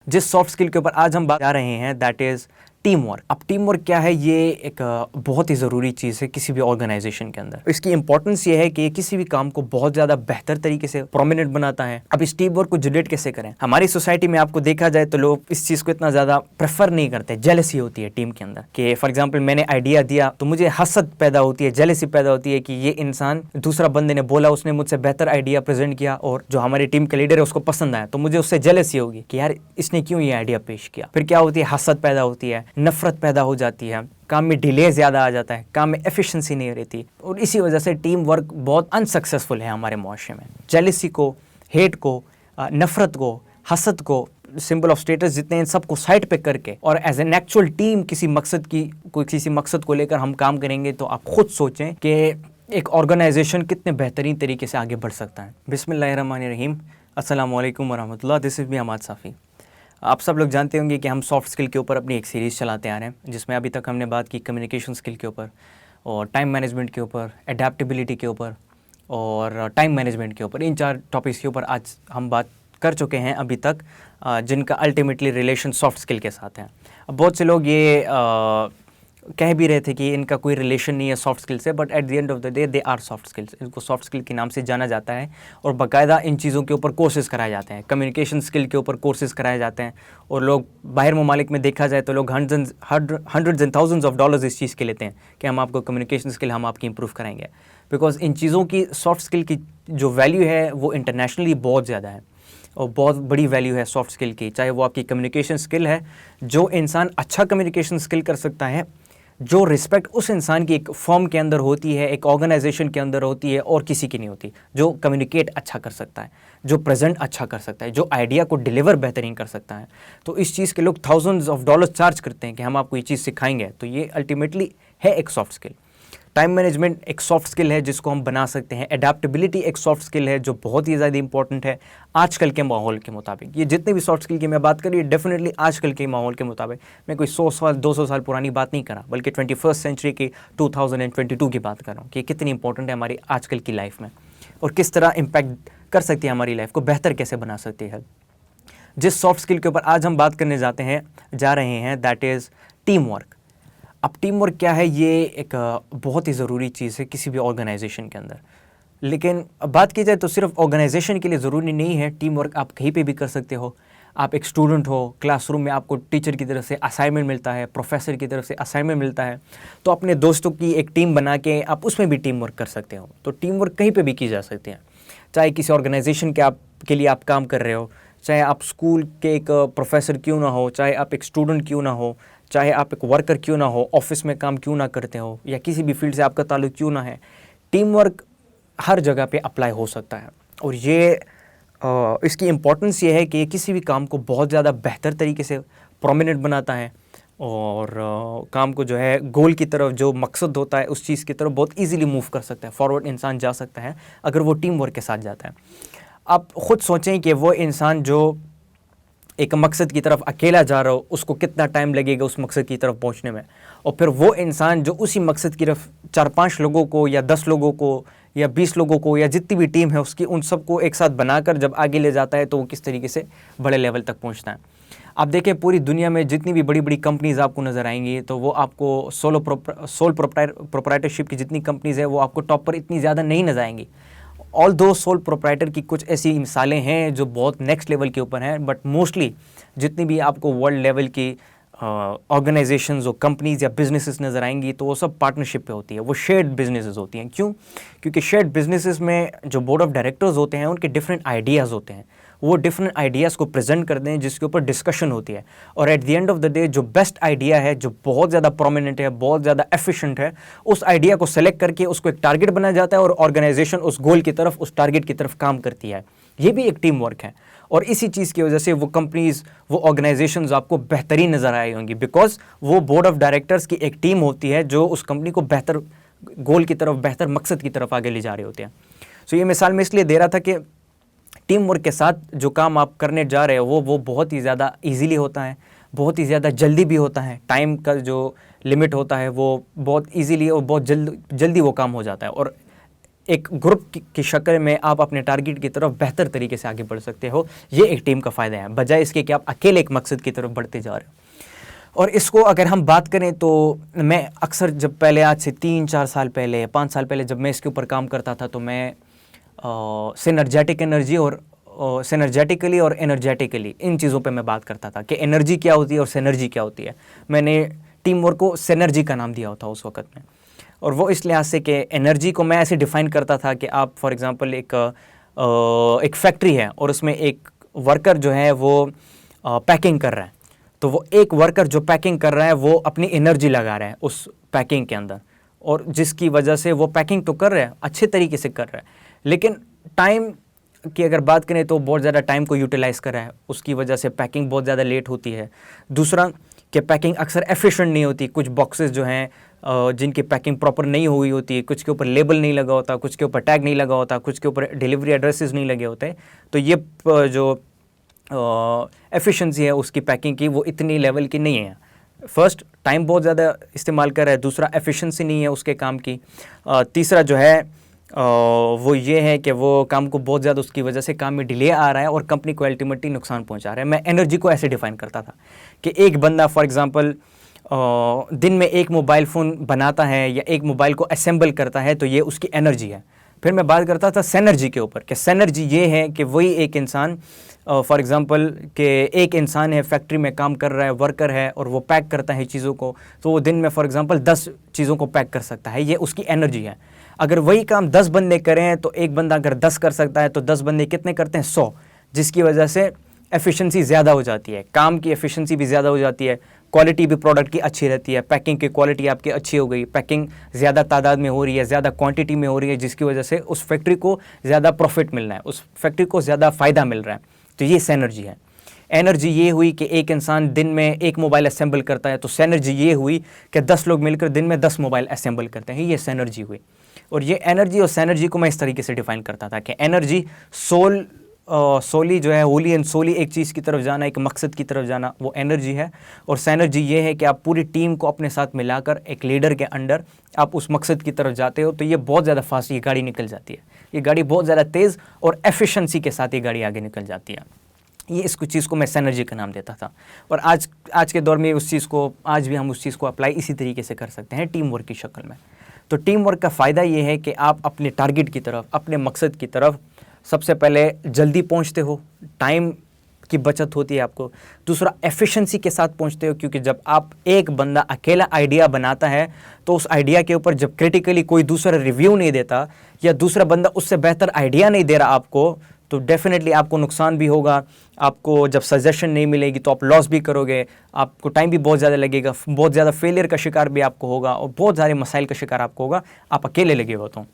जिस soft skill के ऊपर आज हम बात कर रहे हैं दैट इज़ टीम वर्क। अब टीम वर्क क्या है, ये एक बहुत ही ज़रूरी चीज़ है किसी भी ऑर्गेनाइजेशन के अंदर। इसकी इंपॉर्टेंस ये है कि ये किसी भी काम को बहुत ज़्यादा बेहतर तरीके से प्रोमिनेंट बनाता है। अब इस टीम वर्क को जनरेट कैसे करें? हमारी सोसाइटी में आपको देखा जाए तो लोग इस चीज़ को इतना ज़्यादा प्रेफर नहीं करते। जेलसी होती है टीम के अंदर कि फॉर एग्जाम्पल मैंने आइडिया दिया तो मुझे हसद पैदा होती है, जेलसी पैदा होती है कि ये इंसान, दूसरा बंदे ने बोला, उसने मुझसे बेहतर आइडिया प्रेजेंट किया और जो हमारी टीम का लीडर है उसको पसंद आया, तो मुझे उससे जेलसी होगी कि यार इसने क्यों ये आइडिया पेश किया। फिर क्या होती है, हसद पैदा होती है, नफरत पैदा हो जाती है, काम में डिले ज़्यादा आ जाता है, काम में एफिशिएंसी नहीं रहती और इसी वजह से टीम वर्क बहुत अनसक्सेसफुल है हमारे मुआशरे में। जेलसी को, हेट को, नफरत को, हसद को, सिंबल ऑफ स्टेटस जितने इन सबको साइड पे करके और एज एन एक्चुअल टीम किसी मकसद को लेकर हम काम करेंगे तो आप खुद सोचें कि एक ऑर्गेनाइजेशन कितने बेहतरीन तरीके से आगे बढ़ सकता है। बिस्मिल्लाहिर्रहमानिर्रहीम, अस्सलाम वालेकुम वरहमतुल्लाह। This is me Hamad Safi. आप सब लोग जानते होंगे कि हम सॉफ्ट स्किल के ऊपर अपनी एक सीरीज़ चलाते आ रहे हैं, जिसमें अभी तक हमने बात की कम्युनिकेशन स्किल के ऊपर और टाइम मैनेजमेंट के ऊपर, एडेप्टेबिलिटी के ऊपर और टाइम मैनेजमेंट के ऊपर। इन 4 टॉपिक्स के ऊपर आज हम बात कर चुके हैं अभी तक, जिनका अल्टीमेटली रिलेशन सॉफ्ट स्किल के साथ है। अब बहुत से लोग ये कह भी रहे थे कि इनका कोई रिलेशन नहीं है सॉफ्ट स्किल से, but at the end of the day they are soft skills. इनको सॉफ्ट स्किल के नाम से जाना जाता है और बाकायदा इन चीज़ों के ऊपर कोर्सेज कराए जाते हैं। कम्युनिकेशन स्किल के ऊपर कोर्सेज कराए जाते हैं और लोग बाहर ममालिक में देखा जाए तो लोग hundreds and thousands of dollars इस चीज़ के लेते हैं कि हम आपको कम्युनिकेशन स्किल हम आपकी इंप्रूव कराएंगे। बिकॉज इन चीज़ों की, सॉफ्ट स्किल की जो वैल्यू है वो इंटरनेशनली बहुत ज़्यादा है और बहुत बड़ी वैल्यू है सॉफ्ट स्किल की। चाहे वो आपकी कम्युनिकेशन स्किल है, जो इंसान अच्छा कम्युनिकेशन स्किल कर सकता है, जो रिस्पेक्ट उस इंसान की एक फर्म के अंदर होती है, एक ऑर्गेनाइजेशन के अंदर होती है और किसी की नहीं होती। जो कम्युनिकेट अच्छा कर सकता है, जो प्रेजेंट अच्छा कर सकता है, जो आइडिया को डिलीवर बेहतरीन कर सकता है, तो इस चीज़ के लोग थाउजेंड्स ऑफ डॉलर्स चार्ज करते हैं कि हम आपको ये चीज़ सिखाएंगे। तो ये अल्टीमेटली है एक सॉफ्ट स्किल। टाइम मैनेजमेंट एक सॉफ्ट स्किल है जिसको हम बना सकते हैं। एडेप्टेबिलिटी एक सॉफ्ट स्किल है जो बहुत ही ज़्यादा इंपॉर्टेंट है आजकल के माहौल के मुताबिक। ये जितने भी सॉफ्ट स्किल की मैं बात करी, डेफिनेटली आजकल के माहौल के मुताबिक। मैं कोई 100 साल 200 साल पुरानी बात नहीं कर रहा, बल्कि 21st सेंचुरी की 2022 की बात कर रहा हूँ कि कितनी इंपॉर्टेंट है हमारी आजकल की लाइफ में और किस तरह इम्पैक्ट कर सकती है, हमारी लाइफ को बेहतर कैसे बना सकती है। जिस सॉफ्ट स्किल के ऊपर आज हम बात करने जा रहे हैं दैट इज़ टीम वर्क। अब टीम वर्क क्या है, ये एक बहुत ही ज़रूरी चीज़ है किसी भी ऑर्गेनाइजेशन के अंदर। लेकिन अब बात की जाए तो सिर्फ ऑर्गेनाइजेशन के लिए ज़रूरी नहीं है टीम वर्क, आप कहीं पे भी कर सकते हो। आप एक स्टूडेंट हो, क्लासरूम में आपको टीचर की तरफ से असाइनमेंट मिलता है, प्रोफेसर की तरफ से असाइनमेंट मिलता है, तो अपने दोस्तों की एक टीम बना के आप उसमें भी टीम वर्क कर सकते हो। तो टीम वर्क कहीं पर भी की जा सकती है, चाहे किसी ऑर्गेनाइजेशन के लिए आप काम कर रहे हो, चाहे आप स्कूल के एक प्रोफेसर क्यों ना हो, चाहे आप एक स्टूडेंट क्यों ना हो, चाहे आप एक वर्कर क्यों ना हो, ऑफिस में काम क्यों ना करते हो, या किसी भी फील्ड से आपका ताल्लुक क्यों ना है, टीम वर्क हर जगह पे अप्लाई हो सकता है। और ये इसकी इम्पोर्टेंस ये है कि ये किसी भी काम को बहुत ज़्यादा बेहतर तरीके से प्रोमिनेंट बनाता है और काम को जो है गोल की तरफ, जो मकसद होता है उस चीज़ की तरफ बहुत ईजीली मूव कर सकता है, फॉरवर्ड इंसान जा सकता है अगर वो टीम वर्क के साथ जाता है। आप ख़ुद सोचें कि वो इंसान जो एक मकसद की तरफ अकेला जा रहा हो, उसको कितना टाइम लगेगा उस मकसद की तरफ पहुंचने में, और फिर वो इंसान जो उसी मकसद की तरफ 4-5 लोगों को या 10 लोगों को या 20 लोगों को या जितनी भी टीम है उसकी, उन सबको एक साथ बनाकर जब आगे ले जाता है तो वो किस तरीके से बड़े लेवल तक पहुंचता है। आप देखें पूरी दुनिया में जितनी भी बड़ी बड़ी कंपनीज़ आपको नज़र आएंगी तो वो आपको सोल प्रोप्राइटरशिप की जितनी कंपनीज़ है वो आपको टॉप पर इतनी ज़्यादा नहीं नज़र आएंगी। ऑल दो सोल प्रोप्राइटर की कुछ ऐसी मिसालें हैं जो बहुत नेक्स्ट लेवल के ऊपर हैं, बट मोस्टली जितनी भी आपको वर्ल्ड लेवल की ऑर्गेनाइजेशंस और कंपनीज़ या बिजनेसेस नज़र आएंगी तो वो सब पार्टनरशिप पे होती है, वो शेयर्ड बिजनेसेस होती हैं। क्यों? क्योंकि शेयर्ड बिजनेसेस में जो बोर्ड ऑफ डायरेक्टर्स होते हैं उनके डिफरेंट आइडियाज़ होते हैं, वो डिफरेंट आइडियाज़ को प्रेजेंट करते हैं जिसके ऊपर डिस्कशन होती है, और eight the end of the day जो बेस्ट आइडिया है, जो बहुत ज़्यादा प्रोमिनेंट है, बहुत ज़्यादा एफिशिएंट है, उस आइडिया को सेलेक्ट करके उसको एक टारगेट बनाया जाता है और ऑर्गेनाइजेशन उस गोल की तरफ, उस टारगेट की तरफ काम करती है। ये भी एक टीम वर्क है और इसी चीज़ की वजह से वो कंपनीज़, वो ऑर्गेनाइजेशंस आपको बेहतरीन नज़र आई होंगी, बिकॉज वो बोर्ड ऑफ डायरेक्टर्स की एक टीम होती है जो उस कंपनी को बेहतर गोल की तरफ, बेहतर मकसद की तरफ आगे ले जा रहे होते हैं। सो ये मिसाल मैं इसलिए दे रहा था कि टीम वर्क के साथ जो काम आप करने जा रहे हो वो बहुत ही ज़्यादा ईजीली होता है, बहुत ही ज़्यादा जल्दी भी होता है। टाइम का जो लिमिट होता है वो बहुत ईजीली और बहुत जल्दी वो काम हो जाता है। और एक ग्रुप की शक्ल में आप अपने टारगेट की तरफ बेहतर तरीके से आगे बढ़ सकते हो। ये एक टीम का फ़ायदा है, बजाय इसके कि आप अकेले एक मकसद की तरफ बढ़ते जा रहे हो। और इसको अगर हम बात करें तो मैं अक्सर जब पहले, आज से 3-4 साल पहले, 5 साल पहले जब मैं इसके ऊपर काम करता था, तो मैं सिनर्जेटिक एनर्जी और सिनर्जेटिकली और एनर्जेटिकली इन चीज़ों पे मैं बात करता था कि एनर्जी क्या होती है और सिनर्जी क्या होती है। मैंने टीम वर्क को सिनर्जी का नाम दिया था उस वक्त में, और वो इस लिहाज से कि एनर्जी को मैं ऐसे डिफ़ाइन करता था कि आप फॉर एग्ज़ाम्पल एक फैक्ट्री है और उसमें एक वर्कर जो है वो पैकिंग कर रहा है, तो वो एक वर्कर जो पैकिंग कर रहा है वो अपनी एनर्जी लगा रहा है उस पैकिंग के अंदर, और जिसकी वजह से वो पैकिंग तो कर रहा है, अच्छे तरीके से कर रहा है, लेकिन टाइम की अगर बात करें तो बहुत ज़्यादा टाइम को यूटिलाइज़ कर रहा है, उसकी वजह से पैकिंग बहुत ज़्यादा लेट होती है। दूसरा कि पैकिंग अक्सर एफिशिएंट नहीं होती, कुछ बॉक्सेस जो हैं जिनकी पैकिंग प्रॉपर नहीं हुई होती है, कुछ के ऊपर लेबल नहीं लगा होता, कुछ के ऊपर टैग नहीं लगा होता, कुछ के ऊपर डिलीवरी एड्रेसेस नहीं लगे होते, तो ये जो एफिशिएंसी है उसकी पैकिंग की वो इतनी लेवल की नहीं है। फर्स्ट, टाइम बहुत ज़्यादा इस्तेमाल कर रहा है, दूसरा एफिशिएंसी नहीं है उसके काम की, तीसरा जो है वो ये है कि वो काम को बहुत ज़्यादा उसकी वजह से काम में डिले आ रहा है और कंपनी को अल्टीमेटली नुकसान पहुंचा रहा है। मैं एनर्जी को ऐसे डिफ़ाइन करता था कि एक बंदा फॉर एग्ज़ाम्पल दिन में एक मोबाइल फ़ोन बनाता है या एक मोबाइल को असेंबल करता है, तो ये उसकी एनर्जी है। फिर मैं बात करता था सिनर्जी के ऊपर कि सिनर्जी ये है कि वही एक इंसान फॉर एग्ज़ाम्पल कि एक इंसान है, फैक्ट्री में काम कर रहा है, वर्कर है, और वो पैक करता है चीज़ों को, तो वो दिन में फॉर एग्ज़ाम्पल 10 चीज़ों को पैक कर सकता है, ये उसकी एनर्जी है। अगर वही काम 10 बंदे करें तो एक बंदा अगर 10 कर सकता है तो 10 बंदे कितने करते हैं? 100, जिसकी वजह से एफिशिएंसी ज़्यादा हो जाती है, काम की एफिशिएंसी भी ज़्यादा हो जाती है, क्वालिटी भी प्रोडक्ट की अच्छी रहती है, पैकिंग की क्वालिटी आपकी अच्छी हो गई, पैकिंग ज़्यादा तादाद में हो रही है, ज़्यादा क्वांटिटी में हो रही है, जिसकी वजह से उस फैक्ट्री को ज़्यादा प्रॉफिट मिल रहा है, उस फैक्ट्री को ज़्यादा फ़ायदा मिल रहा है। तो ये सिनर्जी है। एनर्जी ये हुई कि एक इंसान दिन में एक मोबाइल असेंबल करता है, तो सिनर्जी ये हुई कि 10 लोग मिलकर दिन में 10 मोबाइल असेंबल करते हैं, ये सिनर्जी हुई। और ये एनर्जी और सिनर्जी को मैं इस तरीके से डिफ़ाइन करता था कि एनर्जी सोली जो है, होली एंड सोली एक चीज़ की तरफ जाना, एक मकसद की तरफ जाना, वो एनर्जी है। और सिनर्जी ये है कि आप पूरी टीम को अपने साथ मिलाकर एक लीडर के अंडर आप उस मकसद की तरफ जाते हो, तो ये बहुत ज़्यादा फास्ट ये गाड़ी निकल जाती है, ये गाड़ी बहुत ज़्यादा तेज़ और एफिशिएंसी के साथ ये गाड़ी आगे निकल जाती है। ये इसको चीज़ को मैं सिनर्जी का नाम देता था। और आज के दौर में उस चीज़ को, आज भी हम उस चीज़ को अप्लाई इसी तरीके से कर सकते हैं टीम वर्क की शक्ल में। तो टीम वर्क का फ़ायदा ये है कि आप अपने टारगेट की तरफ, अपने मकसद की तरफ सबसे पहले जल्दी पहुंचते हो, टाइम की बचत होती है आपको। दूसरा, एफिशिएंसी के साथ पहुंचते हो, क्योंकि जब आप एक बंदा अकेला आइडिया बनाता है तो उस आइडिया के ऊपर जब क्रिटिकली कोई दूसरा रिव्यू नहीं देता या दूसरा बंदा उससे बेहतर आइडिया नहीं दे रहा आपको, तो डेफिनेटली आपको नुकसान भी होगा। आपको जब सजेशन नहीं मिलेगी तो आप लॉस भी करोगे, आपको टाइम भी बहुत ज़्यादा लगेगा, बहुत ज़्यादा फेलियर का शिकार भी आपको होगा और बहुत सारे मसाइल का शिकार आपको होगा। आप अकेले लगे हो, तो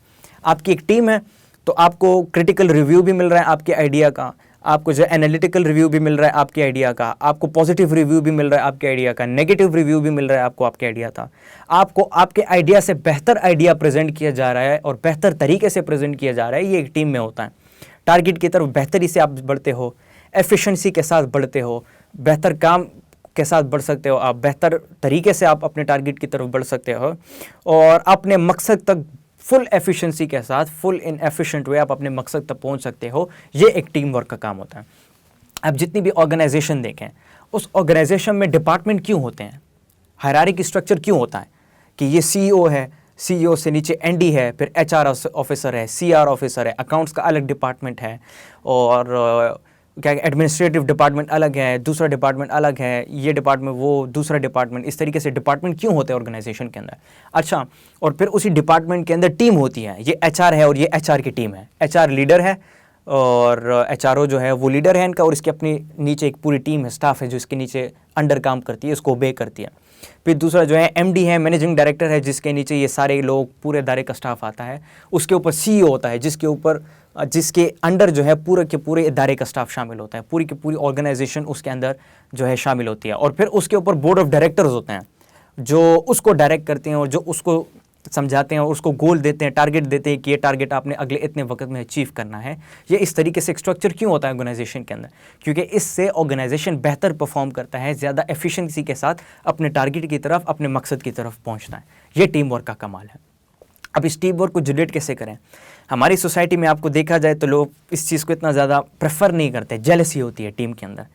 आपकी एक टीम है तो आपको क्रिटिकल रिव्यू भी मिल रहा है आपके आइडिया का, आपको जो एनालिटिकल रिव्यू भी मिल रहा है आपके आइडिया का, आपको पॉजिटिव रिव्यू भी मिल रहा है आपके आइडिया का, नेगेटिव रिव्यू भी मिल रहा है आपको आपके आइडिया का। आपको आपके आइडिया से बेहतर आइडिया प्रेजेंट किया जा रहा है और बेहतर तरीके से प्रेजेंट किया जा रहा है, ये एक टीम में होता है। टारगेट की तरफ बेहतरी से आप बढ़ते हो, एफिशिएंसी के साथ बढ़ते हो, बेहतर काम के साथ बढ़ सकते हो, आप बेहतर तरीके से आप अपने टारगेट की तरफ बढ़ सकते हो और अपने मकसद तक फुल एफिशिएंसी के साथ, फुल इन एफिशिएंट वे आप अपने मकसद तक पहुंच सकते हो। ये एक टीम वर्क का काम होता है। आप जितनी भी ऑर्गेनाइजेशन देखें, उस ऑर्गेनाइजेशन में डिपार्टमेंट क्यों होते हैं, हायरार्की स्ट्रक्चर क्यों होता है कि ये सीईओ है, सीईओ से नीचे एनडी है, फिर एचआर ऑफिसर है, सीआर ऑफिसर है, अकाउंट्स का अलग डिपार्टमेंट है, और क्या एडमिनिस्ट्रेटिव डिपार्टमेंट अलग है, दूसरा डिपार्टमेंट अलग है, ये डिपार्टमेंट वो दूसरा डिपार्टमेंट, इस तरीके से डिपार्टमेंट क्यों होते हैं ऑर्गेनाइजेशन के अंदर। अच्छा, और फिर उसी डिपार्टमेंट के अंदर टीम होती है, ये एचआर है और ये एचआर की टीम है, एचआर लीडर है और एचआरओ जो है वो लीडर है इनका, और इसके अपनी नीचे एक पूरी टीम है, स्टाफ है जो इसके नीचे अंडर काम करती है, इसको ओबे करती है। फिर दूसरा जो है एमडी है, मैनेजिंग डायरेक्टर है, जिसके नीचे ये सारे लोग पूरे दायरे का स्टाफ आता है। उसके ऊपर सीईओ होता है, जिसके अंडर जो है पूरे के पूरे इदारे का स्टाफ शामिल होता है, पूरी की पूरी ऑर्गेनाइजेशन उसके अंदर जो है शामिल होती है। और फिर उसके ऊपर बोर्ड ऑफ डायरेक्टर्स होते हैं जो उसको डायरेक्ट करते हैं और जो उसको समझाते हैं और उसको गोल देते हैं, टारगेट देते हैं कि ये टारगेट आपने अगले इतने वक्त में अचीव करना है। ये इस तरीके से स्ट्रक्चर क्यों होता है ऑर्गेनाइजेशन के अंदर, क्योंकि इससे ऑर्गेनाइजेशन बेहतर परफॉर्म करता है, ज़्यादा एफिशिएंसी के साथ अपने टारगेट की तरफ, अपने मकसद की तरफ पहुंचता है। ये टीम वर्क का कमाल है। अब इस टीम वर्क को जनरेट कैसे करें? हमारी सोसाइटी में आपको देखा जाए तो लोग इस चीज़ को इतना ज़्यादा प्रेफर नहीं करते, जेलसी होती है टीम के अंदर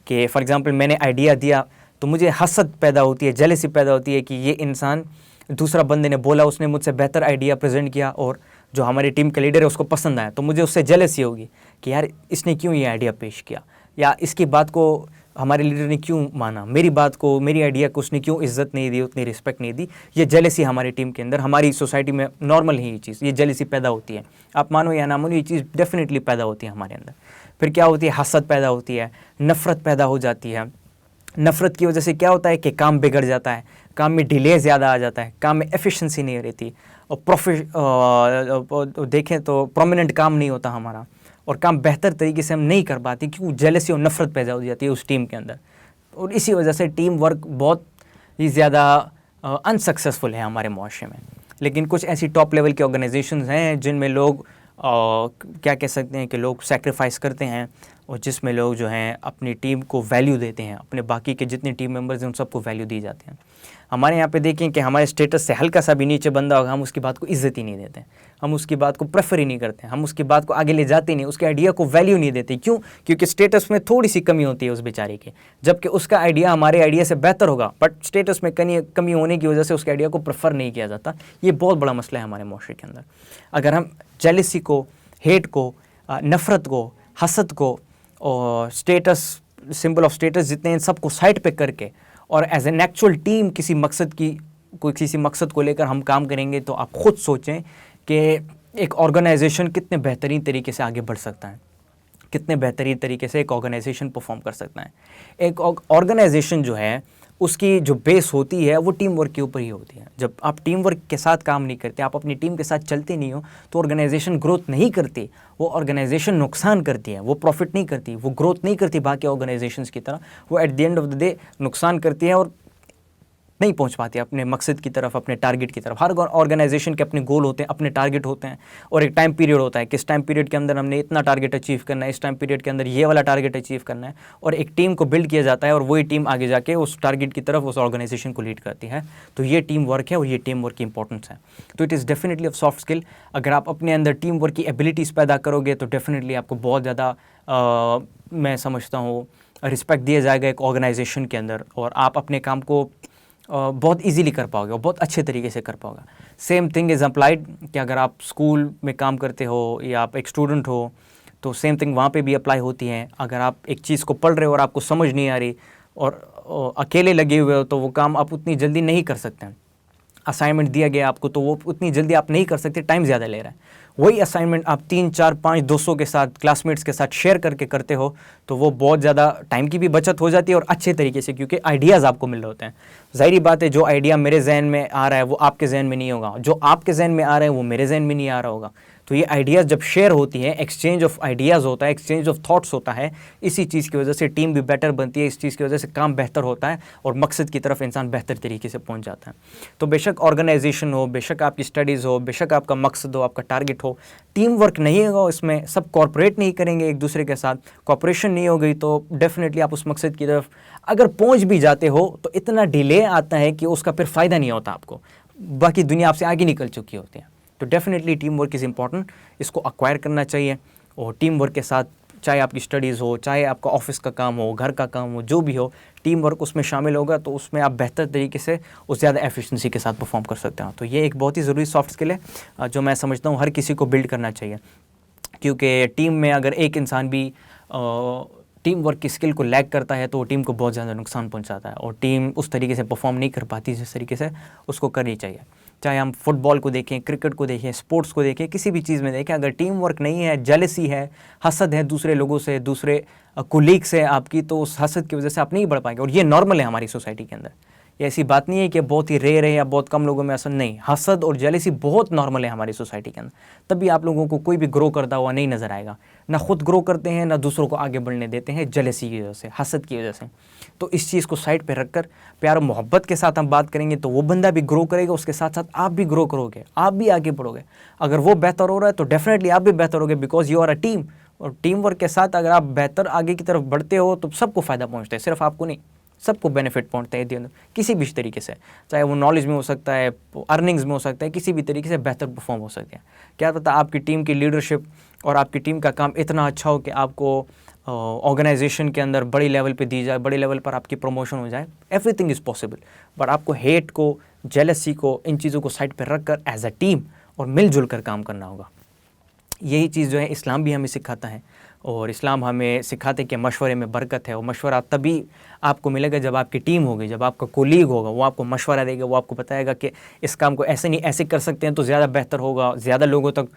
कि फॉर एग्जांपल मैंने आइडिया दिया तो मुझे हसद पैदा होती है, जेलसी पैदा होती है कि ये इंसान, दूसरा बंदे ने बोला, उसने मुझसे बेहतर आइडिया प्रेजेंट किया और जो हमारी टीम का लीडर है उसको पसंद आया, तो मुझे उससे जेलसी होगी कि यार इसने क्यों ये आइडिया पेश किया, या इसकी बात को हमारे लीडर ने क्यों माना, मेरी बात को, मेरी आइडिया को उसने क्यों इज्जत नहीं दी, उतनी रिस्पेक्ट नहीं दी। ये जेलसी हमारी टीम के अंदर, हमारी सोसाइटी में नॉर्मल ही ये चीज़, ये जेलसी पैदा होती है। आप मानो या ना मानो, ये चीज़ डेफिनेटली पैदा होती है हमारे अंदर। फिर क्या होती है? हसद पैदा होती है, नफ़रत पैदा हो जाती है। नफ़रत की वजह से क्या होता है कि काम बिगड़ जाता है, काम में डिले ज़्यादा आ जाता है, काम में एफिशिएंसी नहीं रहती, और देखें तो प्रोमिनेंट काम नहीं होता हमारा, और काम बेहतर तरीके से हम नहीं कर पाते, क्यों? जेलसी और नफ़रत पैदा हो जाती है उस टीम के अंदर, और इसी वजह से टीम वर्क बहुत ही ज़्यादा अनसक्सेसफुल है हमारे मुआशरे में। लेकिन कुछ ऐसी टॉप लेवल की ऑर्गेनाइजेशंस हैं जिनमें लोग क्या कह सकते हैं कि लोग सेक्रीफाइस करते हैं, और जिसमें लोग जो हैं अपनी टीम को वैल्यू देते हैं, अपने बाकी के जितने टीम मेंबर्स हैं उन सबको वैल्यू दी जाती है। हमारे यहाँ पे देखें कि हमारे स्टेटस से हल्का सा भी नीचे बंदा होगा, हम उसकी बात को इज्जत ही नहीं देते, हम उसकी बात को प्रेफर ही नहीं करते, हम उसकी बात को आगे ले जाते नहीं, उसके आइडिया को वैल्यू नहीं देते। क्यों? क्योंकि स्टेटस में थोड़ी सी कमी होती है उस बेचारे की, जबकि उसका आइडिया हमारे आइडिया से बेहतर होगा, बट स्टेटस में कमी होने की वजह से उसके आइडिया को प्रेफर नहीं किया जाता। ये बहुत बड़ा मसला है हमारे मुआशरे के अंदर। अगर हम जेलसी को, हेट को, नफ़रत को, हसद को और स्टेटस, सिंबल ऑफ स्टेटस जितने हैं, सबको साइड पे करके और एज एन एक्चुअल टीम किसी मकसद को लेकर हम काम करेंगे, तो आप खुद सोचें कि एक ऑर्गेनाइजेशन कितने बेहतरीन तरीके से आगे बढ़ सकता है, कितने बेहतरीन तरीके से एक ऑर्गेनाइजेशन परफॉर्म कर सकता है। एक ऑर्गेनाइजेशन जो है उसकी जो बेस होती है वो टीम वर्क के ऊपर ही होती है। जब आप टीम वर्क के साथ काम नहीं करते, आप अपनी टीम के साथ चलते नहीं हो, तो ऑर्गेनाइजेशन ग्रोथ नहीं करती, वो ऑर्गेनाइजेशन नुकसान करती है, वो प्रॉफिट नहीं करती, वो ग्रोथ नहीं करती बाकी ऑर्गेनाइजेशंस की तरह, वो eight the end of the day नुकसान करती है और नहीं पहुंच पाती अपने मकसद की तरफ, अपने टारगेट की तरफ। हर ऑर्गेनाइजेशन के अपने गोल होते हैं, अपने टारगेट होते हैं, और एक टाइम पीरियड होता है कि इस टाइम पीरियड के अंदर हमने इतना टारगेट अचीव करना है, इस टाइम पीरियड के अंदर ये वाला टारगेट अचीव करना है, और एक टीम को बिल्ड किया जाता है, और वही टीम आगे जाके उस टारगेट की तरफ उस ऑर्गेनाइजेशन को लीड करती है। तो ये टीम वर्क है और ये टीम वर्क की इंपॉर्टेंस है। तो it is definitely of soft skill. अगर आप अपने अंदर टीम वर्क की एबिलिटीज़ पैदा करोगे तो डेफिनेटली आपको बहुत ज़्यादा मैं समझता हूँ रिस्पेक्ट दिया जाएगा एक ऑर्गेनाइजेशन के अंदर, और आप अपने काम को बहुत इजीली कर पाओगे और बहुत अच्छे तरीके से कर पाओगे। सेम थिंग इज़ अप्लाइड कि अगर आप स्कूल में काम करते हो या आप एक स्टूडेंट हो, तो सेम थिंग वहाँ पे भी अप्लाई होती है। अगर आप एक चीज़ को पढ़ रहे हो और आपको समझ नहीं आ रही और अकेले लगे हुए हो, तो वो काम आप उतनी जल्दी नहीं कर सकते हैं। असाइनमेंट दिया गया आपको, तो वो उतनी जल्दी आप नहीं कर सकते, टाइम ज़्यादा ले रहा है। वही असाइनमेंट आप 3, 4, 5 दोस्तों के साथ, क्लासमेट्स के साथ शेयर करके करते हो, तो वो बहुत ज़्यादा टाइम की भी बचत हो जाती है और अच्छे तरीके से, क्योंकि आइडियाज़ आपको मिल रहे होते हैं। ज़ाहिरी बात है, जो आइडिया मेरे जहन में आ रहा है वो आपके जहन में नहीं होगा, जो आपके जहन में आ रहा है वो मेरे जहन में नहीं आ रहा होगा। तो ये आइडियाज़ जब शेयर होती है, एक्सचेंज ऑफ आइडियाज़ होता है, एक्सचेंज ऑफ थॉट्स होता है, इसी चीज़ की वजह से टीम भी बेटर बनती है, इस चीज़ की वजह से काम बेहतर होता है और मकसद की तरफ इंसान बेहतर तरीके से पहुंच जाता है। तो बेशक ऑर्गेनाइजेशन हो, बेशक आपकी स्टडीज़ हो, बेशक आपका मकसद हो, आपका टारगेट हो, टीम वर्क नहीं होगा उसमें, सब कॉर्पोरेट नहीं करेंगे एक दूसरे के साथ, कॉर्पोरेशन नहीं हो गई, तो डेफिनेटली आप उस मकसद की तरफ अगर पहुँच भी जाते हो तो इतना डिले आता है कि उसका फिर फ़ायदा नहीं होता आपको, बाकी दुनिया आपसे आगे निकल चुकी होती है। तो definitely team work is important, इसको अक्वायर करना चाहिए। और टीम वर्क के साथ, चाहे आपकी स्टडीज़ हो, चाहे आपका ऑफिस का काम हो, घर का काम हो, जो भी हो, टीम वर्क उसमें शामिल होगा तो उसमें आप बेहतर तरीके से और ज़्यादा एफिशिएंसी के साथ परफॉर्म कर सकते हैं। तो ये एक बहुत ही ज़रूरी सॉफ्ट स्किल है जो मैं समझता हूँ हर किसी को बिल्ड करना चाहिए, क्योंकि टीम में अगर एक इंसान भी टीम वर्क की स्किल को लैग करता है तो टीम को बहुत ज़्यादा नुकसान पहुंचाता है और टीम उस तरीके से परफॉर्म नहीं कर पाती जिस तरीके से उसको करनी चाहिए। चाहे हम फुटबॉल को देखें, क्रिकेट को देखें, स्पोर्ट्स को देखें, किसी भी चीज़ में देखें, अगर टीम वर्क नहीं है, जेलसी है, हसद है दूसरे लोगों से, दूसरे कोलीग से आपकी, तो उस हसद की वजह से आप नहीं बढ़ पाएंगे। और ये नॉर्मल है हमारी सोसाइटी के अंदर, ये ऐसी बात नहीं है कि बहुत ही रेयर है या बहुत कम लोगों में ऐसा नहीं, हसद और जेलसी बहुत नॉर्मल है हमारी सोसाइटी के अंदर। तभी आप लोगों को कोई भी ग्रो करता हुआ नहीं नज़र आएगा, ना खुद ग्रो करते हैं ना दूसरों को आगे बढ़ने देते हैं, जेलसी की वजह से, हसद की वजह से। तो इस चीज़ को साइड पे रखकर प्यार और मोहब्बत के साथ हम बात करेंगे तो वो बंदा भी ग्रो करेगा, उसके साथ साथ आप भी ग्रो करोगे, आप भी आगे बढ़ोगे। अगर वो बेहतर हो रहा है तो डेफिनेटली आप भी बेहतर होगे, because you are a team. और टीम वर्क के साथ अगर आप बेहतर आगे की तरफ बढ़ते हो तो सबको फ़ायदा पहुँचता है, सिर्फ आपको नहीं। सबको बेनिफिट पहुंचता है किसी भी तरीके से, चाहे वो नॉलेज में हो सकता है, अर्निंग्स में हो सकता है, किसी भी तरीके से बेहतर परफॉर्म हो सकते हैं। क्या पता आपकी टीम की लीडरशिप और आपकी टीम का काम इतना अच्छा हो कि आपको ऑर्गेनाइजेशन के अंदर बड़ी लेवल पे दी जाए, बड़ी लेवल पर आपकी प्रमोशन हो जाए। एवरीथिंग इज़ पॉसिबल, बट आपको हेट को, जेलसी को, इन चीज़ों को साइड पर रख कर एज अ टीम और मिलजुल कर काम करना होगा। यही चीज़ जो है इस्लाम भी हमें सिखाता है, और इस्लाम हमें सिखाते हैं कि मशवरे में बरकत है, और मशवरा तभी आपको मिलेगा जब आपकी टीम होगी, जब आपका कोलीग होगा, वो आपको मशवरा देगा, वो आपको बताएगा कि इस काम को ऐसे नहीं ऐसे कर सकते हैं तो ज़्यादा बेहतर होगा, ज़्यादा लोगों तक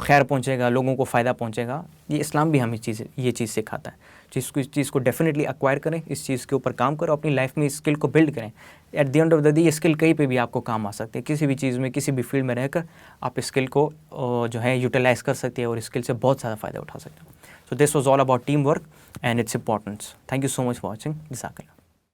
खैर पहुंचेगा, लोगों को फ़ायदा पहुंचेगा। ये इस्लाम भी हमें ये चीज़ सिखाता है। इस चीज़ को डेफिनेटली एक्वायर करें, इस चीज़ के ऊपर काम करें, अपनी लाइफ में इस स्किल को बिल्ड करें। Eight the end of the day ये स्किल कहीं पे भी आपको काम आ सकते हैं, किसी भी चीज़ में, किसी भी फील्ड में रहकर आप इस स्किल को जो है यूटिलाइज़ कर सकते हैं और इस स्किल से बहुत ज़्यादा फ़ायदा उठा सकते हैं। So this was all about teamwork and its importance. Thank you so much for watching. Jazakallah.